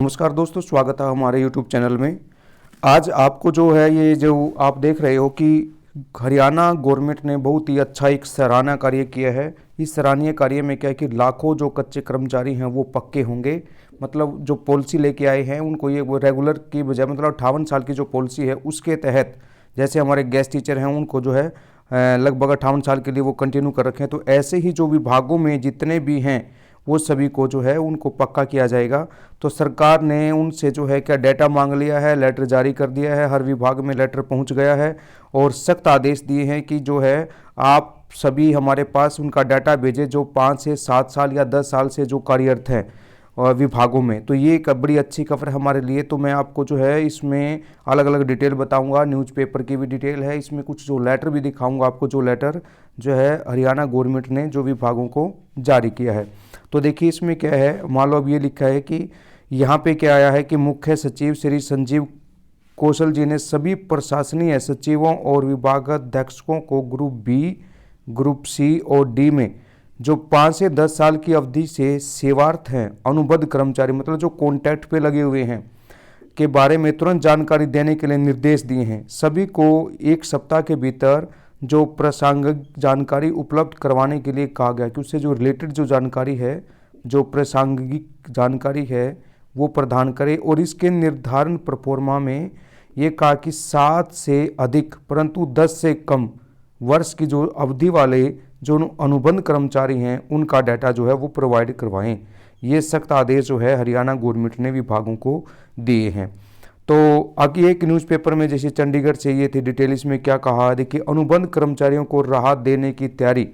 नमस्कार दोस्तों, स्वागत है हमारे YouTube चैनल में। आज आपको जो है ये जो आप देख रहे हो कि हरियाणा गवर्नमेंट ने बहुत ही अच्छा एक सराहना कार्य किया है। इस सराहनीय कार्य में क्या है कि लाखों जो कच्चे कर्मचारी हैं वो पक्के होंगे। मतलब जो पॉलिसी लेके आए हैं उनको ये वो रेगुलर की बजाय मतलब 58 साल की जो पॉलिसी है उसके तहत, जैसे हमारे गेस्ट टीचर हैं उनको जो है लगभग 58 साल के लिए वो कंटिन्यू कर रखे हैं। तो ऐसे ही जो विभागों में जितने भी हैं वो सभी को जो है उनको पक्का किया जाएगा। तो सरकार ने उनसे जो है क्या डेटा मांग लिया है, लेटर जारी कर दिया है, हर विभाग में लेटर पहुंच गया है और सख्त आदेश दिए हैं कि जो है आप सभी हमारे पास उनका डाटा भेजें जो 5 से 7 साल या 10 साल से जो कार्यरत हैं विभागों में। तो ये एक बड़ी अच्छी खबर है हमारे लिए। तो मैं आपको जो है इसमें अलग अलग डिटेल बताऊंगा, न्यूज़पेपर की भी डिटेल है इसमें, कुछ जो लेटर भी दिखाऊंगा आपको, जो लेटर जो है हरियाणा गवर्नमेंट ने जो विभागों को जारी किया है। तो देखिए इसमें क्या है, मान लो अब ये लिखा है कि यहाँ पे क्या आया है कि मुख्य सचिव श्री संजीव कौशल जी ने सभी प्रशासनीय सचिवों और विभागाध्यक्षों को ग्रुप बी, ग्रुप सी और डी में जो 5 से 10 साल की अवधि से सेवारत हैं, अनुबंध कर्मचारी मतलब जो कॉन्ट्रैक्ट पे लगे हुए हैं, के बारे में तुरंत जानकारी देने के लिए निर्देश दिए हैं। सभी को 1 सप्ताह के भीतर जो प्रासंगिक जानकारी उपलब्ध करवाने के लिए कहा गया कि उससे जो रिलेटेड जो जानकारी है, जो प्रासंगिक जानकारी है वो प्रदान करे। और इसके निर्धारण प्रोफार्मा में ये कहा कि 7 से अधिक परंतु 10 से कम वर्ष की जो अवधि वाले जो अनुबंध कर्मचारी हैं उनका डाटा जो है वो प्रोवाइड करवाएं। ये सख्त आदेश जो है हरियाणा गवर्नमेंट ने विभागों को दिए हैं। तो आगे एक न्यूज़पेपर में जैसे चंडीगढ़ से ये थी डिटेल, इसमें क्या कहा, देखिए अनुबंध कर्मचारियों को राहत देने की तैयारी।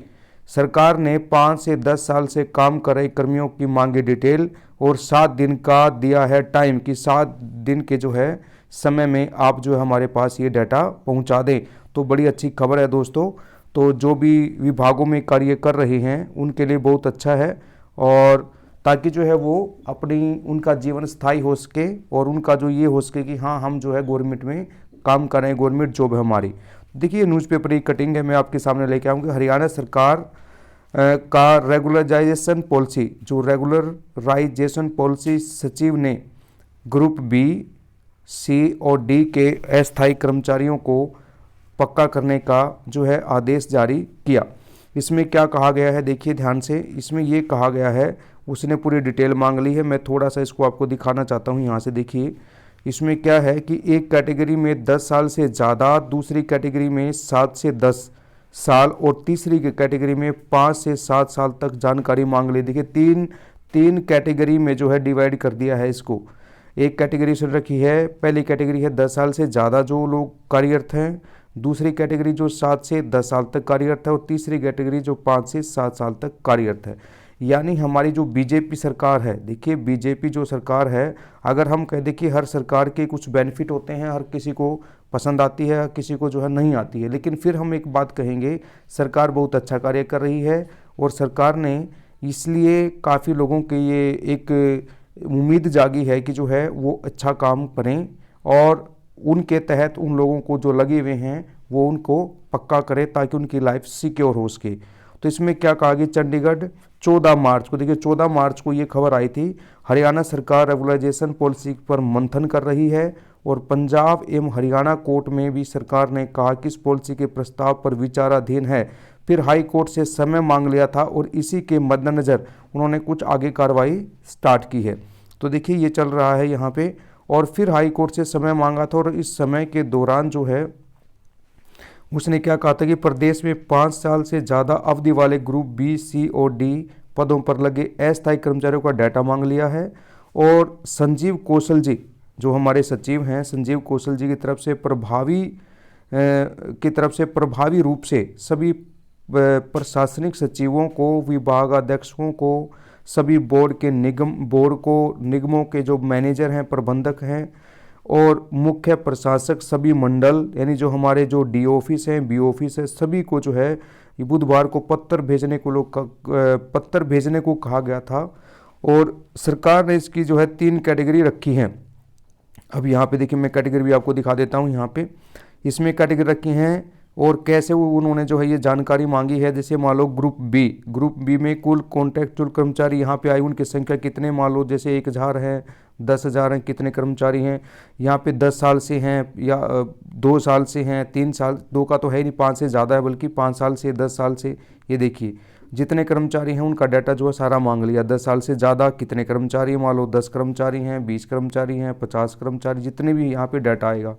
सरकार ने 5 से 10 साल से काम कर रहे कर्मियों की मांगे डिटेल और 7 दिन का दिया है टाइम कि 7 दिन के जो है समय में आप जो है हमारे पास ये डाटा पहुंचा दें। तो बड़ी अच्छी खबर है दोस्तों। तो जो भी विभागों में कार्य कर रहे हैं उनके लिए बहुत अच्छा है, और ताकि जो है वो अपनी उनका जीवन स्थायी हो सके और उनका जो ये हो सके कि हाँ हम जो है गवर्नमेंट में काम कर रहे हैं, गवर्नमेंट जॉब है हमारी। देखिए न्यूज़पेपर की कटिंग है, मैं आपके सामने लेके आऊँगी। हरियाणा सरकार का रेगुलराइजेशन पॉलिसी, जो रेगुलराइजेशन पॉलिसी सचिव ने ग्रुप बी, सी और डी के अस्थायी कर्मचारियों को पक्का करने का जो है आदेश जारी किया। इसमें क्या कहा गया है देखिए ध्यान से, इसमें ये कहा गया है, उसने पूरी डिटेल मांग ली है, मैं थोड़ा सा इसको आपको दिखाना चाहता हूँ। यहाँ से देखिए इसमें क्या है कि एक कैटेगरी में 10 साल से ज़्यादा, दूसरी कैटेगरी में 7 से 10 साल और तीसरी कैटेगरी में 5 से 7 साल तक जानकारी मांग ली। देखिए तीन कैटेगरी में जो है डिवाइड कर दिया है इसको। एक कैटेगरी सुन रखी है, पहली कैटेगरी है 10 साल से ज़्यादा जो लोग कार्यरत हैं, दूसरी कैटेगरी जो 7 से 10 साल तक कार्यरत है और तीसरी कैटेगरी जो 5 से 7 साल तक कार्यरत है। यानी हमारी जो बीजेपी सरकार है, देखिए बीजेपी जो सरकार है, अगर हम कह दें कि हर सरकार के कुछ बेनिफिट होते हैं, हर किसी को पसंद आती है, किसी को जो है नहीं आती है, लेकिन फिर हम एक बात कहेंगे सरकार बहुत अच्छा कार्य कर रही है और सरकार ने इसलिए काफ़ी लोगों के ये एक उम्मीद जागी है कि जो है वो अच्छा काम करें और उनके तहत उन लोगों को जो लगे हुए हैं वो उनको पक्का करें ताकि उनकी लाइफ सिक्योर हो सके। तो इसमें क्या कहा कि चंडीगढ़ 14 मार्च को, देखिए 14 मार्च को ये खबर आई थी, हरियाणा सरकार रेगुलराइजेशन पॉलिसी पर मंथन कर रही है और पंजाब एवं हरियाणा कोर्ट में भी सरकार ने कहा कि इस पॉलिसी के प्रस्ताव पर विचाराधीन है। फिर हाई कोर्ट से समय मांग लिया था और इसी के मद्देनज़र उन्होंने कुछ आगे कार्रवाई स्टार्ट की है। तो देखिए ये चल रहा है यहाँ पे, और फिर हाई कोर्ट से समय मांगा था और इस समय के दौरान जो है उसने क्या कहा था कि प्रदेश में 5 साल से ज़्यादा अवधि वाले ग्रुप बी, सी और डी पदों पर लगे अस्थायी कर्मचारियों का डाटा मांग लिया है। और संजीव कौशल जी जो हमारे सचिव हैं, संजीव कौशल जी की तरफ से प्रभावी रूप से सभी प्रशासनिक सचिवों को, विभागाध्यक्षों को, सभी निगमों के जो मैनेजर हैं, प्रबंधक हैं और मुख्य प्रशासक, सभी मंडल यानी जो हमारे जो डी ऑफिस हैं, बी ऑफिस है, सभी को जो है बुधवार को पत्र भेजने को कहा गया था। और सरकार ने इसकी जो है 3 कैटेगरी रखी हैं। अब यहाँ पे देखिए मैं कैटेगरी भी आपको दिखा देता हूँ। यहाँ पे इसमें कैटेगरी रखी हैं और कैसे वो उन्होंने जो है ये जानकारी मांगी है। जैसे मान लो ग्रुप बी में कुल कॉन्ट्रेक्चुअल कर्मचारी यहाँ पे आए, उनकी संख्या कितने, मान लो जैसे 1000 है, 10,000 हैं, कितने कर्मचारी हैं यहाँ पे 10 साल से हैं या 2 साल से हैं, 3 साल, 2 का तो है ही नहीं, 5 से ज़्यादा है, बल्कि 5 साल से 10 साल से। ये देखिए जितने कर्मचारी हैं उनका डाटा जो है सारा मांग लिया। 10 साल से ज़्यादा कितने कर्मचारी, मान लो 10 कर्मचारी हैं, 20 कर्मचारी हैं, 50 कर्मचारी, जितने भी यहाँ पे डाटा आएगा।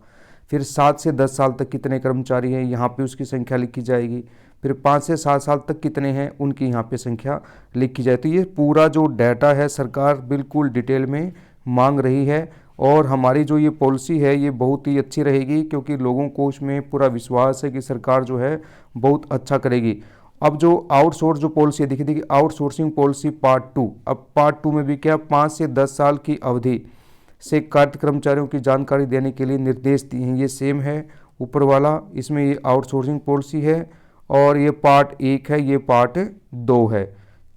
फिर 7 से 10 साल तक कितने कर्मचारी हैं, यहाँ पे उसकी संख्या लिखी जाएगी। फिर 5 से 7 साल तक कितने हैं, उनकी यहाँ पे संख्या लिखी जाए। तो ये पूरा जो डाटा है सरकार बिल्कुल डिटेल में मांग रही है, और हमारी जो ये पॉलिसी है ये बहुत ही अच्छी रहेगी, क्योंकि लोगों को उसमें पूरा विश्वास है कि सरकार जो है बहुत अच्छा करेगी। अब जो आउटसोर्स जो पॉलिसी है, देखिए आउटसोर्सिंग पॉलिसी पार्ट 2। अब पार्ट 2 में भी क्या 5 से 10 साल की अवधि से कार्य कर्मचारियों की जानकारी देने के लिए निर्देश दिए हैं। ये सेम है ऊपर वाला, इसमें ये आउटसोर्सिंग पॉलिसी है, और ये पार्ट 1 है, ये पार्ट 2 है।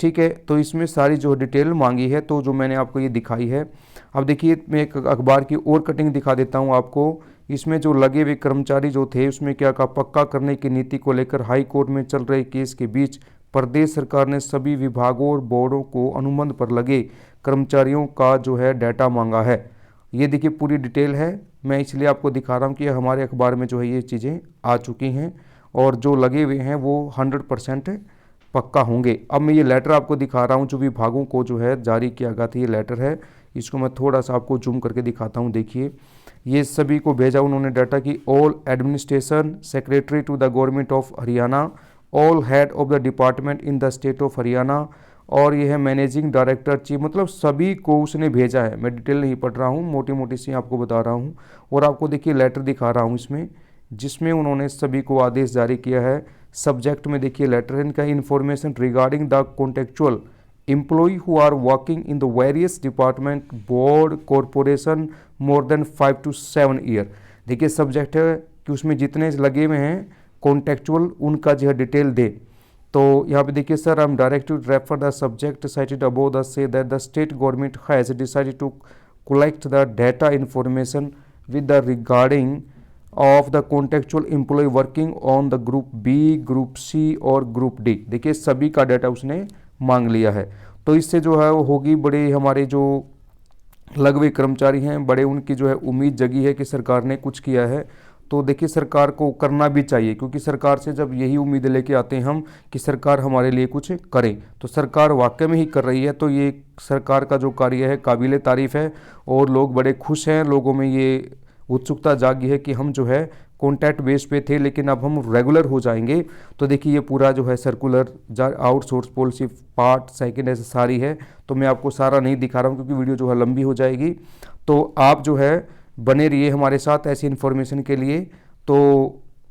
ठीक है, तो इसमें सारी जो डिटेल मांगी है, तो जो मैंने आपको ये दिखाई है। अब देखिए मैं एक अखबार की और कटिंग दिखा देता हूँ आपको। इसमें जो लगे हुए कर्मचारी जो थे उसमें क्या कहा, पक्का करने की नीति को लेकर हाई कोर्ट में चल रहे केस के बीच प्रदेश सरकार ने सभी विभागों और बोर्डों को अनुबंध पर लगे कर्मचारियों का जो है डाटा मांगा है। ये देखिए पूरी डिटेल है, मैं इसलिए आपको दिखा रहा हूँ कि हमारे अखबार में जो है ये चीज़ें आ चुकी हैं, और जो लगे हुए हैं वो 100% पक्का होंगे। अब मैं ये लेटर आपको दिखा रहा हूँ जो विभागों को जो है जारी किया गया था, ये लेटर है। इसको मैं थोड़ा सा आपको जूम करके दिखाता हूँ। देखिए ये सभी को भेजा उन्होंने डाटा की, all administration secretary to the government of Haryana, all head of the department in the state of Haryana, और ये है मैनेजिंग डायरेक्टर चीफ, मतलब सभी को उसने भेजा है। मैं डिटेल नहीं पढ़ रहा हूँ, मोटी मोटी सी आपको बता रहा हूँ। और आपको देखिए लेटर दिखा रहा हूँ इसमें, जिसमें उन्होंने सभी को आदेश जारी किया है। सब्जेक्ट में देखिए लेटर इनका, information regarding the contextual employ who are working in the various department board corporation more than 5 to 7 year. देखिए सब्जेक्ट है कि उसमें जितने लगे हुए हैं कॉन्टेक्चुअल उनका जो है डिटेल दे। तो यहाँ पे देखिए sir, I am direct to refer the subject cited above the say that the state government has decided to collect the data information with the regarding of the contextual employ working on the group B, group C और group D. देखिए सभी का data उसने मांग लिया है। तो इससे जो है वो होगी, बड़े हमारे जो लगे हुए कर्मचारी हैं बड़े, उनकी जो है उम्मीद जगी है कि सरकार ने कुछ किया है। तो देखिए सरकार को करना भी चाहिए, क्योंकि सरकार से जब यही उम्मीद लेके आते हैं हम कि सरकार हमारे लिए कुछ करे, तो सरकार वाकई में ही कर रही है। तो ये सरकार का जो कार्य है काबिले तारीफ़ है, और लोग बड़े खुश हैं। लोगों में ये उत्सुकता जागी है कि हम जो है कॉन्टैक्ट बेस पे थे, लेकिन अब हम रेगुलर हो जाएंगे। तो देखिए ये पूरा जो है सर्कुलर आउटसोर्स पॉलिसी पार्ट 2 ऐसे सारी है। तो मैं आपको सारा नहीं दिखा रहा हूँ क्योंकि वीडियो जो है लंबी हो जाएगी। तो आप जो है बने रहिए हमारे साथ ऐसी इन्फॉर्मेशन के लिए। तो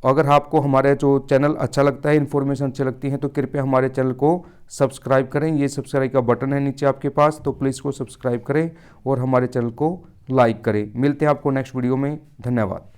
अगर आपको हमारे जो चैनल अच्छा लगता है, इन्फॉर्मेशन अच्छी लगती है, तो कृपया हमारे चैनल को सब्सक्राइब करें। ये सब्सक्राइब का बटन है नीचे आपके पास, तो प्लीज़ को सब्सक्राइब करें और हमारे चैनल को लाइक करें। मिलते हैं आपको नेक्स्ट वीडियो में। धन्यवाद।